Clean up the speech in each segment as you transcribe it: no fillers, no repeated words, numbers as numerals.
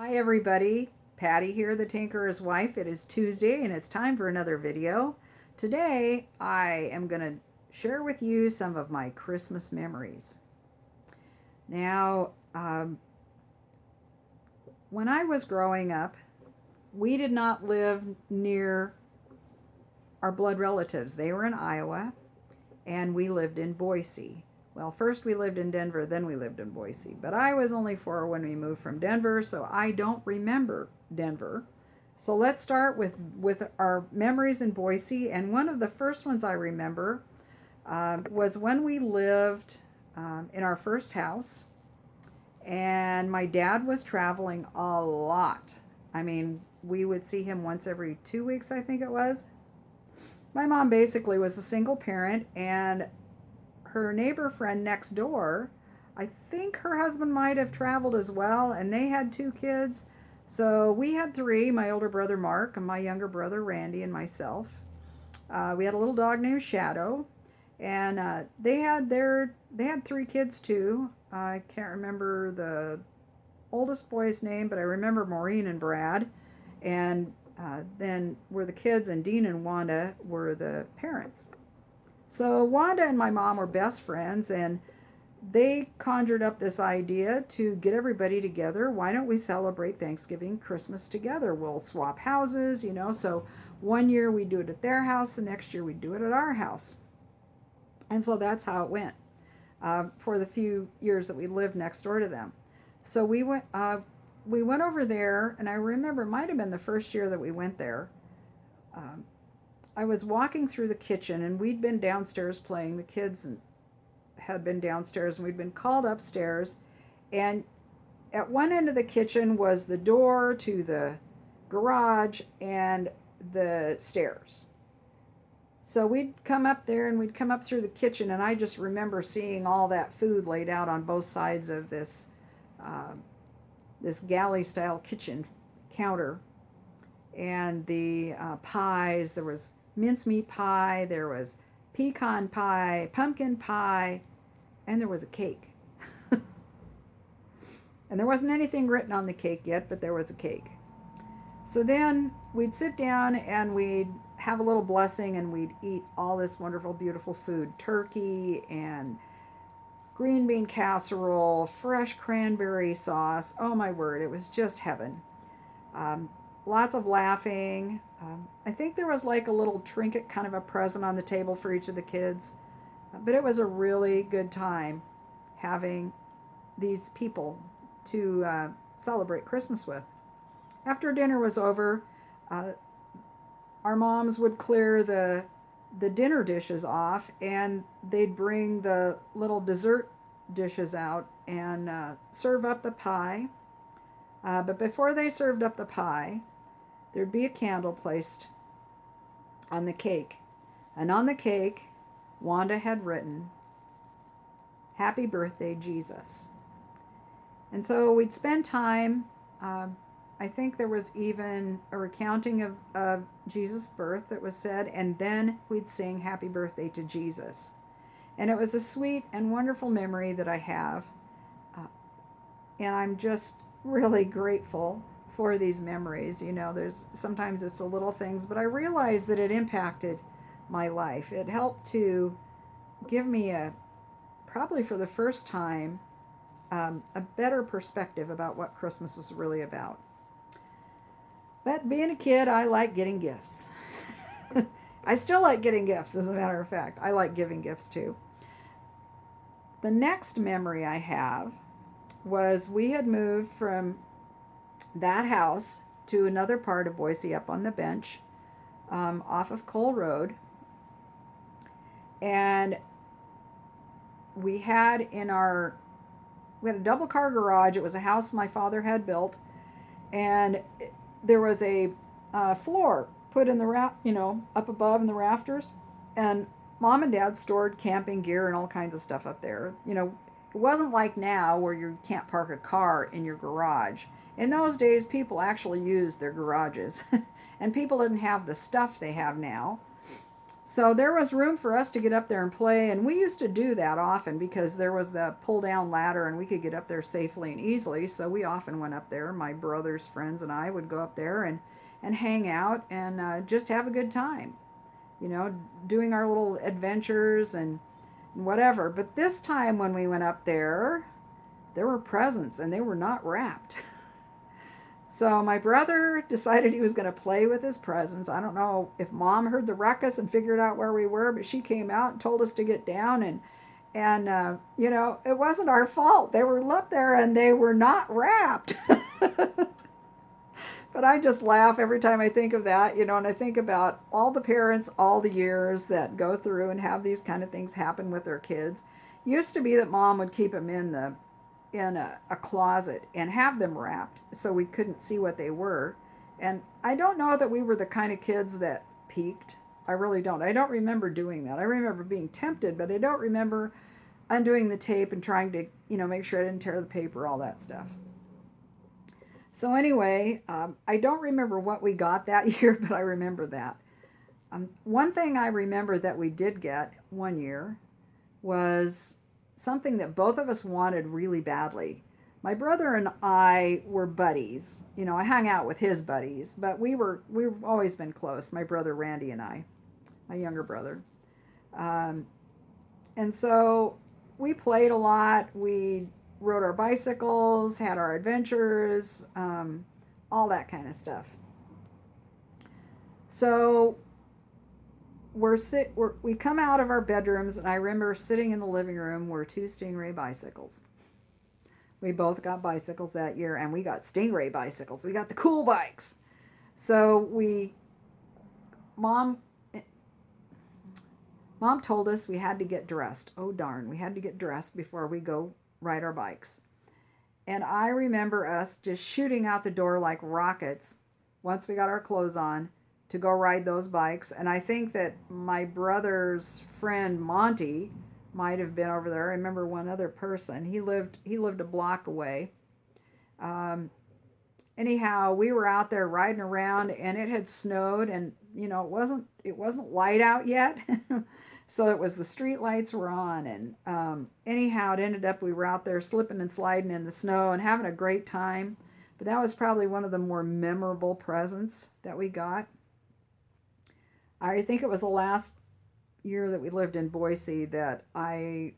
Hi everybody, Patty here, the Tinkerer's wife. It is Tuesday and it's time for another video. Today I am going to share with you some of my Christmas memories. Now, when I was growing up, we did not live near our blood relatives. They were in Iowa and we lived in Boise. Well, first we lived in Denver, then we lived in Boise. But I was only 4 when we moved from Denver, so I don't remember Denver. So let's start with our memories in Boise. And one of the first ones I remember was when we lived in our first house. And my dad was traveling a lot. I mean, we would see him once every 2 weeks, I think it was. My mom basically was a single parent, and her neighbor friend next door, I think her husband might have traveled as well, and they had 2 kids. So we had three, my older brother Mark and my younger brother Randy and myself. We had a little dog named Shadow, and they had 3 kids too. I can't remember the oldest boy's name, but I remember Maureen and Brad. And then were the kids, and Dean and Wanda were the parents. So Wanda and my mom were best friends, and they conjured up this idea to get everybody together. Why don't we celebrate Thanksgiving, Christmas together? We'll swap houses. So one year we do it at their house, the next year we do it at our house. And so that's how it went for the few years that we lived next door to them. So we went over there, and I remember it might have been the first year that we went there. Um, I was walking through the kitchen, and we'd been downstairs playing. The kids had been downstairs, and we'd been called upstairs. And at one end of the kitchen was the door to the garage and the stairs. So we'd come up there, and we'd come up through the kitchen, and I just remember seeing all that food laid out on both sides of uh, this galley style kitchen counter, and the pies. There was mincemeat pie, there was pecan pie, pumpkin pie, and there was a cake. And there wasn't anything written on the cake yet, but there was a cake. So then we'd sit down and we'd have a little blessing, and we'd eat all this wonderful, beautiful food: turkey and green bean casserole, fresh cranberry sauce. Oh my word, it was just heaven. Um, Lots of laughing. I think there was like a little trinket, kind of a present on the table for each of the kids. But it was a really good time having these people to celebrate Christmas with. After dinner was over, uh, our moms would clear the dinner dishes off, and they'd bring the little dessert dishes out and serve up the pie. But before they served up the pie, there'd be a candle placed on the cake. And on the cake, Wanda had written, "Happy Birthday, Jesus." And so we'd spend time. I think there was even a recounting of Jesus' birth that was said, and then we'd sing Happy Birthday to Jesus. And it was a sweet and wonderful memory that I have. Uh, and I'm just really grateful for these memories. There's sometimes it's the little things, but I realize that it impacted my life. It helped to give me probably for the first time, a better perspective about what Christmas is really about. But being a kid, I like getting gifts. I still like getting gifts, as a matter of fact. I like giving gifts too. The next memory I have was we had moved from that house to another part of Boise up on the bench, off of Cole Road. And we had a double car garage. It was a house my father had built, and there was a floor put in up above in the rafters, and mom and dad stored camping gear and all kinds of stuff up there. It wasn't like now where you can't park a car in your garage. In those days, people actually used their garages, and people didn't have the stuff they have now. So there was room for us to get up there and play, and we used to do that often because there was the pull down ladder and we could get up there safely and easily. So we often went up there. My brother's friends and I would go up there and hang out and just have a good time, you know, doing our little adventures and whatever. But this time when we went up there were presents and they were not wrapped. So my brother decided he was going to play with his presents. I don't know if mom heard the ruckus and figured out where we were, but she came out and told us to get down and you know, it wasn't our fault. They were up there and they were not wrapped. But I just laugh every time I think of that, you know, and I think about all the parents, all the years that go through and have these kind of things happen with their kids. Used to be that mom would keep them in a closet and have them wrapped so we couldn't see what they were. And I don't know that we were the kind of kids that peeked. I really don't. I don't remember doing that. I remember being tempted, but I don't remember undoing the tape and trying to, you know, make sure I didn't tear the paper, all that stuff. So anyway, I don't remember what we got that year, but I remember that. One thing I remember that we did get one year was something that both of us wanted really badly. My brother and I were buddies. You know, I hung out with his buddies, but we've always been close. My brother Randy and I, my younger brother, um, and so we played a lot. We rode our bicycles, had our adventures, all that kind of stuff. So we come out of our bedrooms, and I remember sitting in the living room were two Stingray bicycles. We both got bicycles that year, and we got Stingray bicycles. We got the cool bikes. So mom mom told us we had to get dressed. Oh darn, we had to get dressed before we go ride our bikes. And I remember us just shooting out the door like rockets once we got our clothes on to go ride those bikes. And I think that my brother's friend Monty might have been over there. I remember one other person. He lived a block away. Um, Anyhow, we were out there riding around, and it had snowed, and you know it wasn't light out yet. So it was the street lights were on, and anyhow, it ended up we were out there slipping and sliding in the snow and having a great time. But that was probably one of the more memorable presents that we got. I think it was the last year that we lived in Boise that I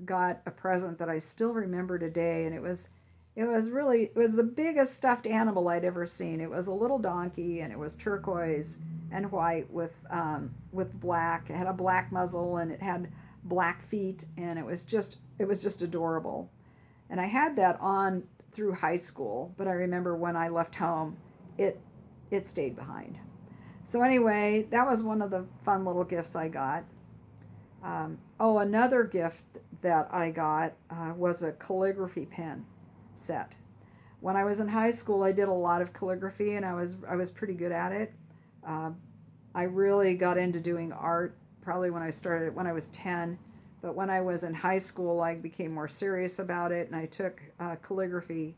got a present that I still remember today, and it was the biggest stuffed animal I'd ever seen. It was a little donkey, and it was turquoise and white with black. It had a black muzzle, and it had black feet, and it was just adorable. And I had that on through high school, but I remember when I left home, it it stayed behind. So anyway, that was one of the fun little gifts I got. Oh, another gift that I got was a calligraphy pen set. When I was in high school, I did a lot of calligraphy, and I was pretty good at it. Uh, I really got into doing art probably when I was 10. But when I was in high school, I became more serious about it, and I took calligraphy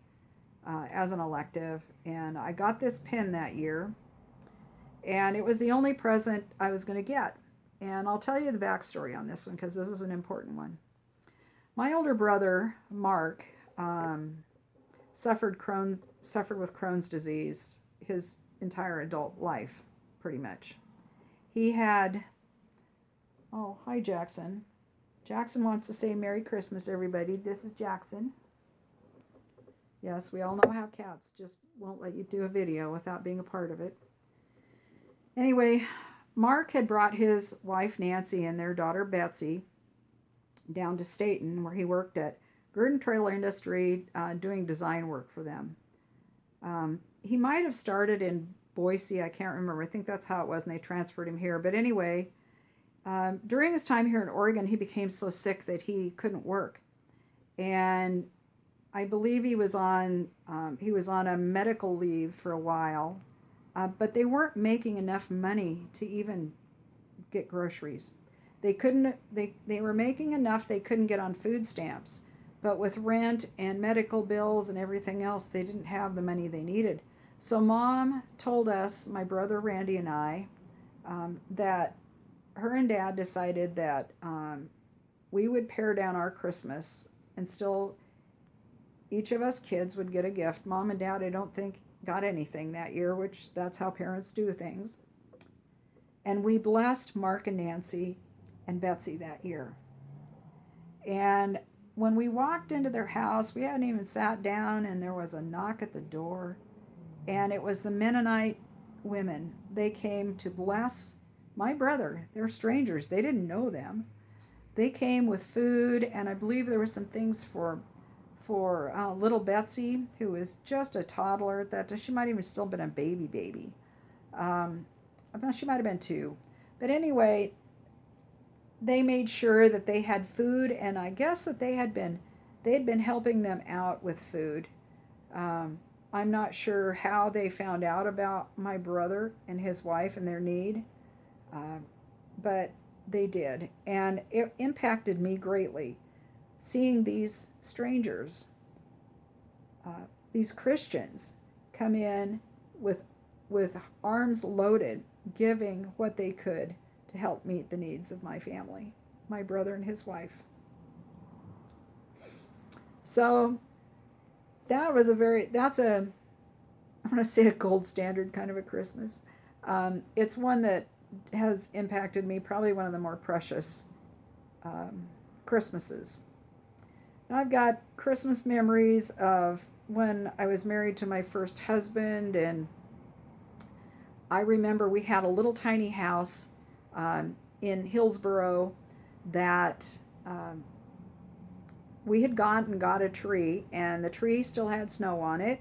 as an elective. And I got this pen that year, and it was the only present I was going to get. And I'll tell you the backstory on this one because this is an important one. My older brother, Mark, suffered with Crohn's disease his entire adult life, pretty much. He had, oh, hi, Jackson. Jackson wants to say Merry Christmas, everybody. This is Jackson. Yes, we all know how cats just won't let you do a video without being a part of it. Anyway, Mark had brought his wife Nancy and their daughter Betsy down to Staten, where he worked at Gurdon Trailer Industry doing design work for them. He might have started in Boise, I can't remember. I think that's how it was, and they transferred him here. But anyway, during his time here in Oregon, he became so sick that he couldn't work, and I believe he was on a medical leave for a while, but they weren't making enough money to even get groceries. They couldn't. They were making enough. They couldn't get on food stamps, but with rent and medical bills and everything else, they didn't have the money they needed. So Mom told us, my brother Randy and I, that her and Dad decided that we would pare down our Christmas and still each of us kids would get a gift. Mom and Dad, I don't think, got anything that year, which that's how parents do things. And we blessed Mark and Nancy and Betsy that year. And when we walked into their house, we hadn't even sat down, and there was a knock at the door. And it was the Mennonite women. They came to bless my brother. They're strangers. They didn't know them. They came with food, and I believe there were some things for little Betsy, who was just a toddler at that time. She might even still been a baby. She might have been 2. But anyway, they made sure that they had food, and I guess that they had been helping them out with food. I'm not sure how they found out about my brother and his wife and their need, but they did. And it impacted me greatly, seeing these strangers, these Christians, come in with arms loaded, giving what they could to help meet the needs of my family, my brother and his wife. So that's I want to say a gold standard kind of a Christmas. It's one that has impacted me, probably one of the more precious Christmases. Now I've got Christmas memories of when I was married to my first husband, and I remember we had a little tiny house in Hillsboro that we had gone and got a tree, and the tree still had snow on it,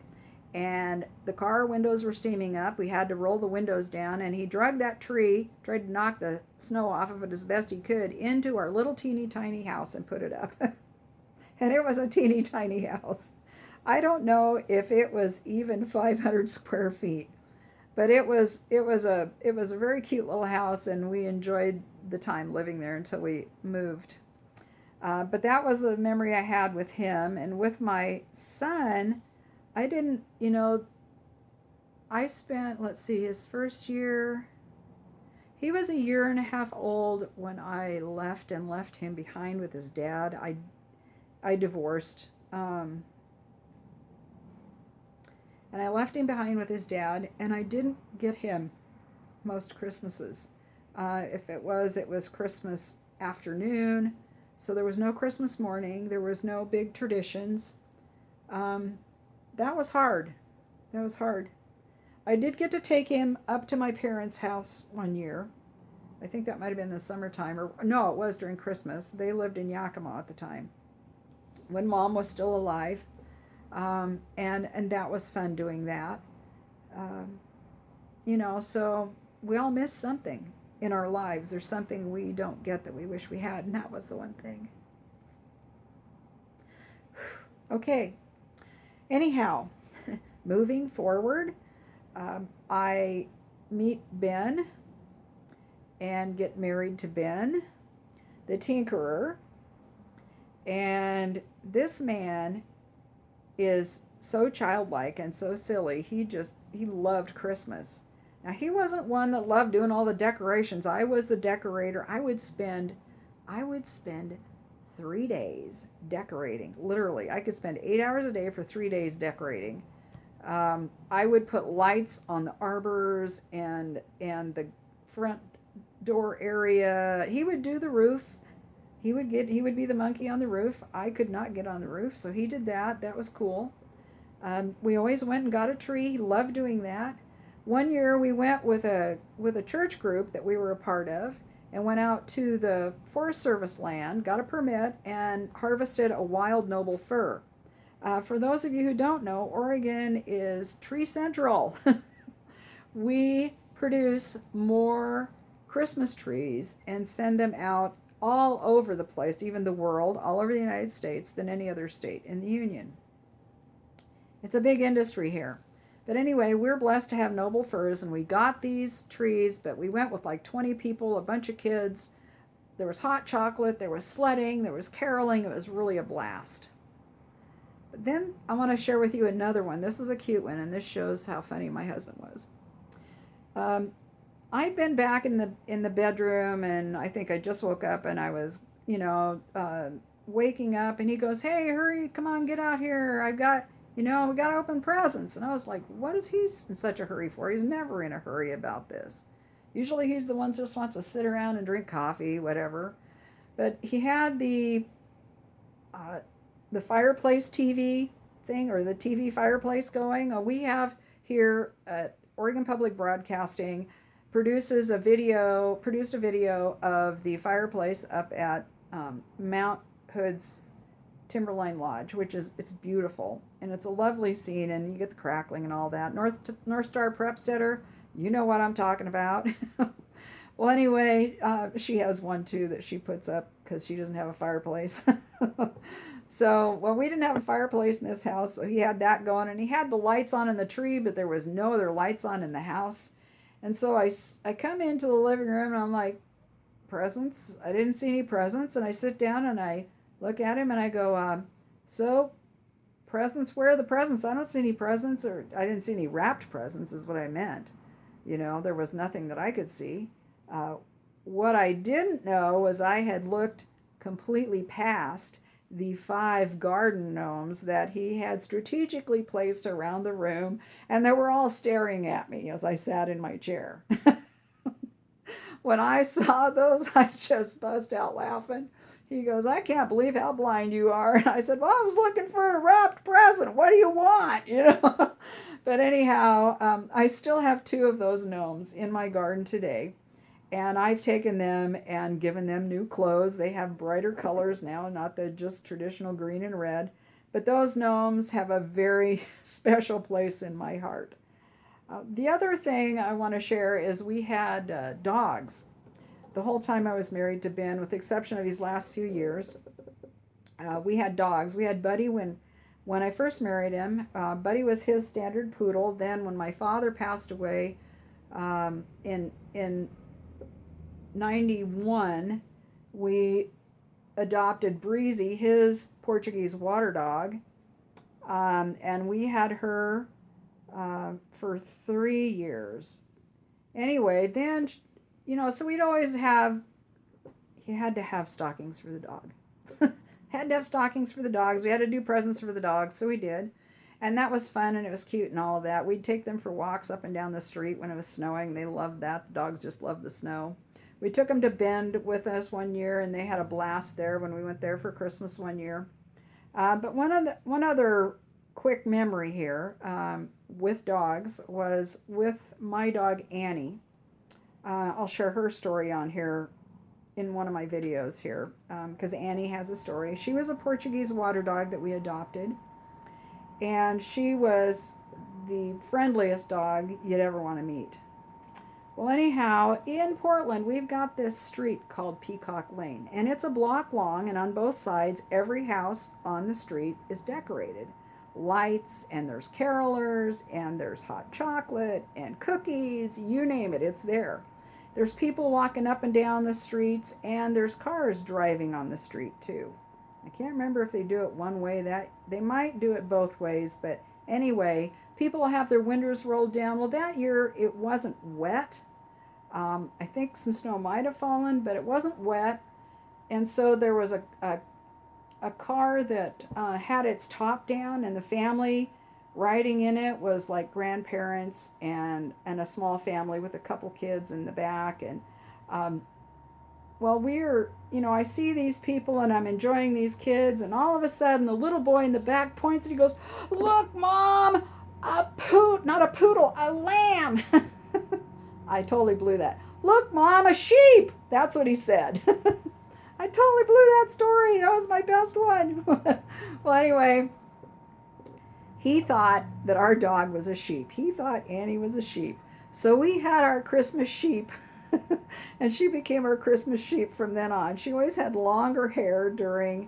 and the car windows were steaming up. We had to roll the windows down, and he dragged that tree, tried to knock the snow off of it as best he could, into our little teeny tiny house and put it up. And it was a teeny tiny house. I don't know if it was even 500 square feet, but it was a very cute little house, and we enjoyed the time living there until we moved. But that was a memory I had with him. And with my son, I didn't, I spent, let's see, his first year, he was a year and a half old when I left him behind with his dad. I divorced, and I left him behind with his dad, and I didn't get him most Christmases. If it was Christmas afternoon, so there was no Christmas morning. There was no big traditions. That was hard. I did get to take him up to my parents' house one year. I think that might have been the summertime, or no, it was during Christmas. They lived in Yakima at the time, when Mom was still alive. And that was fun doing that. So we all miss something in our lives. There's something we don't get that we wish we had, and that was the one thing. Okay. Anyhow, moving forward, I meet Ben and get married to Ben, the tinkerer. And this man is so childlike and so silly. He loved Christmas. Now, he wasn't one that loved doing all the decorations. I was the decorator. I would spend 3 days decorating. Literally, I could spend 8 hours a day for 3 days decorating. I would put lights on the arbors and the front door area. He would do the roof. He would be the monkey on the roof. I could not get on the roof, so he did that. That was cool. We always went and got a tree. He loved doing that. One year we went with a church group that we were a part of, and went out to the Forest Service land, got a permit, and harvested a wild noble fir. For those of you who don't know, Oregon is tree central. We produce more Christmas trees and send them out all over the place, even the world, all over the United States, than any other state in the Union. It's a big industry here. But anyway, we're blessed to have noble firs, and we got these trees, but we went with like 20 people, a bunch of kids. There was hot chocolate, there was sledding, there was caroling. It was really a blast. But then I want to share with you another one. This is a cute one, and this shows how funny my husband was. I'd been back in the bedroom, and I think I just woke up, and I was, waking up, and he goes, "Hey, hurry, come on, get out here. I've got, we got to open presents." And I was like, "What is he in such a hurry for? He's never in a hurry about this. Usually he's the one who just wants to sit around and drink coffee, whatever." But he had uh, the fireplace TV thing, or the TV fireplace going. We have here at Oregon Public Broadcasting produced a video of the fireplace up at Mount Hood's Timberline Lodge, which is, it's beautiful and it's a lovely scene, and you get the crackling and all that. North Star Prepstetter, you know what I'm talking about. Well, anyway, she has one too that she puts up because she doesn't have a fireplace. So, well, we didn't have a fireplace in this house, so he had that going, and he had the lights on in the tree, but there was no other lights on in the house. And so I come into the living room, and I'm like, presents? I didn't see any presents. And I sit down and I look at him and I go, so presents, where are the presents? I don't see any presents, or I didn't see any wrapped presents is what I meant. There was nothing that I could see. What I didn't know was I had looked completely past the 5 garden gnomes that he had strategically placed around the room, and they were all staring at me as I sat in my chair. When I saw those, I just bust out laughing. He goes, "I can't believe how blind you are." And I said, "Well, I was looking for a wrapped present. What do you want?" But anyhow, I still have 2 of those gnomes in my garden today. And I've taken them and given them new clothes. They have brighter colors now, not the just traditional green and red. But those gnomes have a very special place in my heart. The other thing I want to share is we had dogs the whole time I was married to Ben, with the exception of these last few years. We had dogs. We had Buddy when I first married him. Buddy was his standard poodle. Then when my father passed away in 91, we adopted Breezy, his Portuguese water dog, and we had her for 3 years. Anyway, then, so we'd always have, you had to have stockings for the dog. Had to have stockings for the dogs. We had to do presents for the dogs, so we did. And that was fun, and it was cute and all of that. We'd take them for walks up and down the street when it was snowing. They loved that. The dogs just loved the snow. We took them to Bend with us one year, and they had a blast there when we went there for Christmas one year. But one other quick memory here with dogs was with my dog Annie. I'll share her story on here in one of my videos here because Annie has a story. She was a Portuguese water dog that we adopted, and she was the friendliest dog you'd ever want to meet. Well, anyhow, in Portland, we've got this street called Peacock Lane, and it's a block long, and on both sides, every house on the street is decorated. Lights, and there's carolers, and there's hot chocolate, and cookies, you name it, it's there. There's people walking up and down the streets, and there's cars driving on the street, too. I can't remember if they do it one way. That they might do it both ways, but anyway, people have their windows rolled down. Well, that year it wasn't wet. I think some snow might have fallen, but it wasn't wet. And so there was a car that had its top down, and the family riding in it was like grandparents and a small family with a couple kids in the back. And well, I see these people and I'm enjoying these kids, and all of a sudden the little boy in the back points and he goes, "Look, Mom, not a poodle, a lamb." I totally blew that. "Look, Mom, a sheep." That's what he said. I totally blew that story. That was my best one. Well, anyway, he thought that our dog was a sheep. He thought Annie was a sheep. So we had our Christmas sheep, and she became our Christmas sheep from then on. She always had longer hair during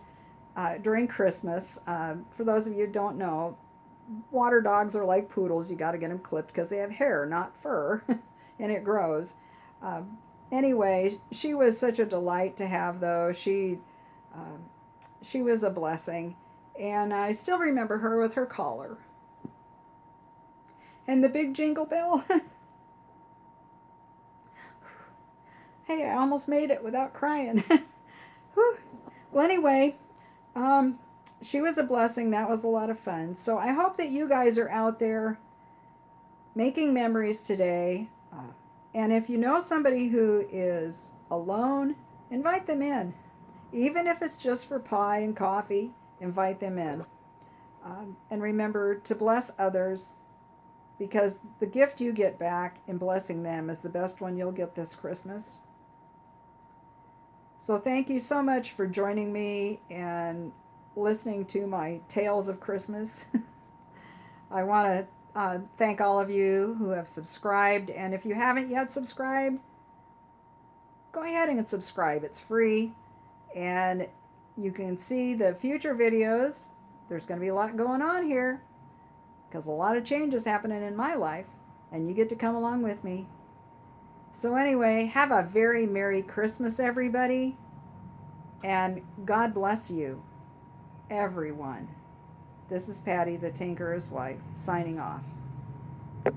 Christmas. For those of you who don't know, water dogs are like poodles. You got to get them clipped because they have hair, not fur, and it grows. Anyway, she was such a delight to have, though. She was a blessing, and I still remember her with her collar and the big jingle bell. Hey, I almost made it without crying. Whew. Well, anyway, um, she was a blessing. That was a lot of fun. So I hope that you guys are out there making memories today. And if you know somebody who is alone, invite them in. Even if it's just for pie and coffee, invite them in. And remember to bless others, because the gift you get back in blessing them is the best one you'll get this Christmas. So thank you so much for joining me and listening to my tales of Christmas. I want to thank all of you who have subscribed. And if you haven't yet subscribed, go ahead and subscribe. It's free. And you can see the future videos. There's going to be a lot going on here because a lot of change is happening in my life. And you get to come along with me. So anyway, have a very Merry Christmas, everybody. And God bless you, everyone. This is Patty, the Tinkerer's wife, signing off.